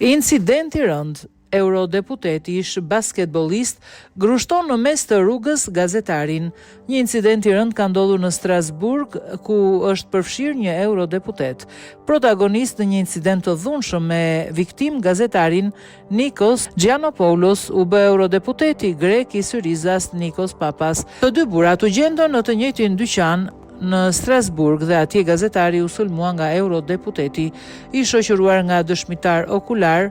Incidenti rënd. Eurodeputeti ish basketbolist grushton në mes të rrugës gazetarin. Një incident i rënd ka ndodhur në Strasburg, ku është përfshirë një eurodeputet. Protagonist në një incident të dhunshëm me viktim gazetarin Nikos Giannopoulos u bë eurodeputeti grek i Syrizas Nikos Papas. Të dy burrat u gjendën në të njëjtin dyqan në Strasburg dhe atje gazetari u sulmua nga eurodeputeti i shoqëruar nga dëshmitar okular.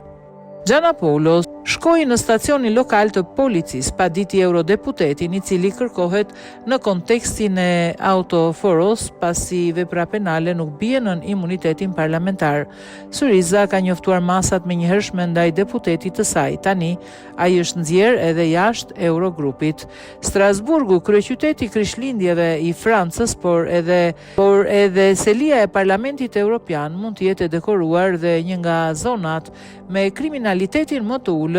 Giannopoulos shkoi në stacionin lokal të policisë paditi eurodeputetin, i cili kërkohet në kontekstin e autoforos pasi vepra penale nuk bie nën imunitetin parlamentar. Syriza ka njoftuar masat me njëhershme ndaj deputetit të saj. Tani ai është nxjerr edhe jashtë Eurogrupit. Strasburgu, kryeqyteti krishtlindjeve i Francës, por edhe selia e Parlamentit Evropian mund të jetë dekoruar dhe një nga zonat me kriminalitetin më të ullët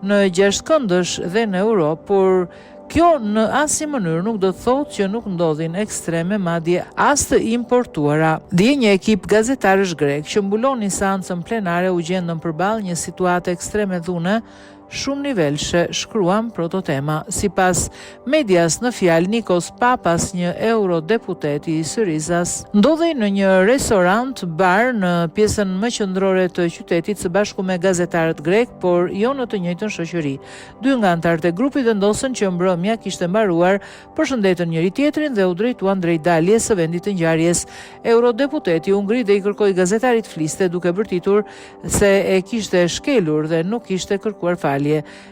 në gjashtkëndësh dhe në Europë, por kjo në asnjë mënyrë nuk do të thotë që nuk ndodhin ekstreme, madje as të importuara. Dje një ekip gazetarësh grek që mbulonin seancën plenare u gjendën përballë një situate ekstreme dhune shumë nivelshe, shkruan Prototema. Sipas medias, në fjalë Nikos Papas, një eurodeputet i Syrizas, ndodhej në një restorant bar në pjesën më qendrore të qytetit së bashku me gazetarët grek, por jo në të njëjtën shoqëri. Dy nga anëtarët e grupit vendosën që mbrëmja kishte mbaruar, përshëndetën njëri tjetrin dhe u drejtuan drejt daljes së vendit të ngjarjes. Eurodeputeti u ngrit dhe i kërkoi gazetarit fliste, duke bërtitur se e kishte shkelur dhe nuk kishte kërkuar falje.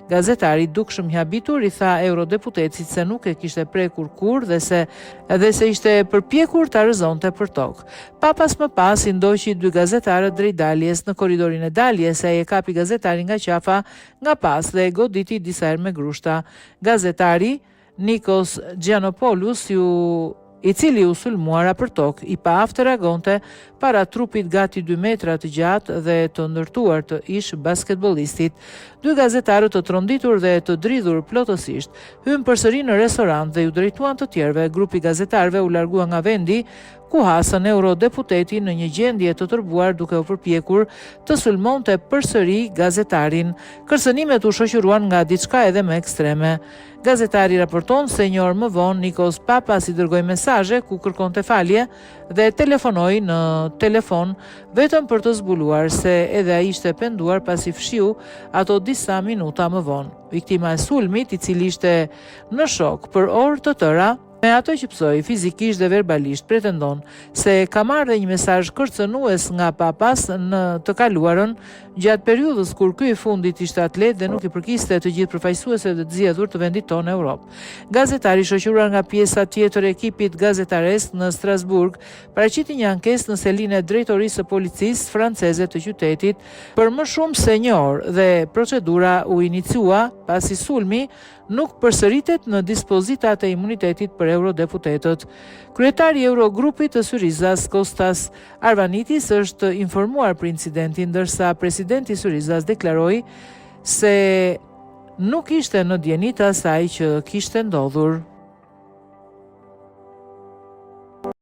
Gazetari, dukshëm i habitur, i tha eurodeputetit se nuk e kishte prekur kurrë dhe se ishte përpjekur ta rrëzonte për tokë. Papas më pas i ndoqi dy gazetarët drejt daljes. Në korridorin e daljes ai e kapi gazetarin nga qafa nga pas dhe e goditi disa herë me grushta. Gazetari Nikos Giannopoulos, i cili u sulmuara për tokë, i pa aftë reagonte para trupit gati 2 metra të gjatë dhe të ndërtuar të ish basketbollistit. Dy gazetarët të tronditur dhe të dridhur plotësisht hyn përsëri në restorant dhe ju drejtuan të tjerëve. Grupi gazetarëve u largua nga vendi ku hasën eurodeputeti në një gjendje të turbuar, duke u përpjekur të sulmonte përsëri gazetarin. Kërcënimet u shoqëruan nga diçka edhe më ekstreme. Gazetari raporton se një orë më vonë Nikos Papas i dërgoi mesazhe ku kërkonte falje dhe telefonoi në telefon vetëm për të zbuluar se edhe ai ishte penduar pasi fshiu ato disa minuta më vonë. Viktima e sulmit, i cili ishte në shok për orë të tëra, me ato që psoi fizikisht dhe verbalisht, pretendon se ka marrë dhe një mesazh kërcënues nga Papas në të kaluarën, gjatë periudhës kur ky i fundit ishte atlet dhe nuk i përkiste të gjithë përfaqësuesit të zgjedhur të vendit tonë në Europë. Gazetari, shoqëruar nga pjesa tjetër e ekipit gazetaresk në Strasburg, paraqiti një ankesë në selinë e drejtorisë së policisë franceze të qytetit për më shumë se një orë dhe procedura u iniciua pasi sulmi nuk përsëritet në dispozitat e imunitetit për eurodeputetët. Kryetari i Eurogrupit të Syrizas, Kostas Arvanitis, është informuar për incidentin, ndërsa presidenti i Syrizas deklaroi se nuk ishte në dieni të asaj që kishte ndodhur.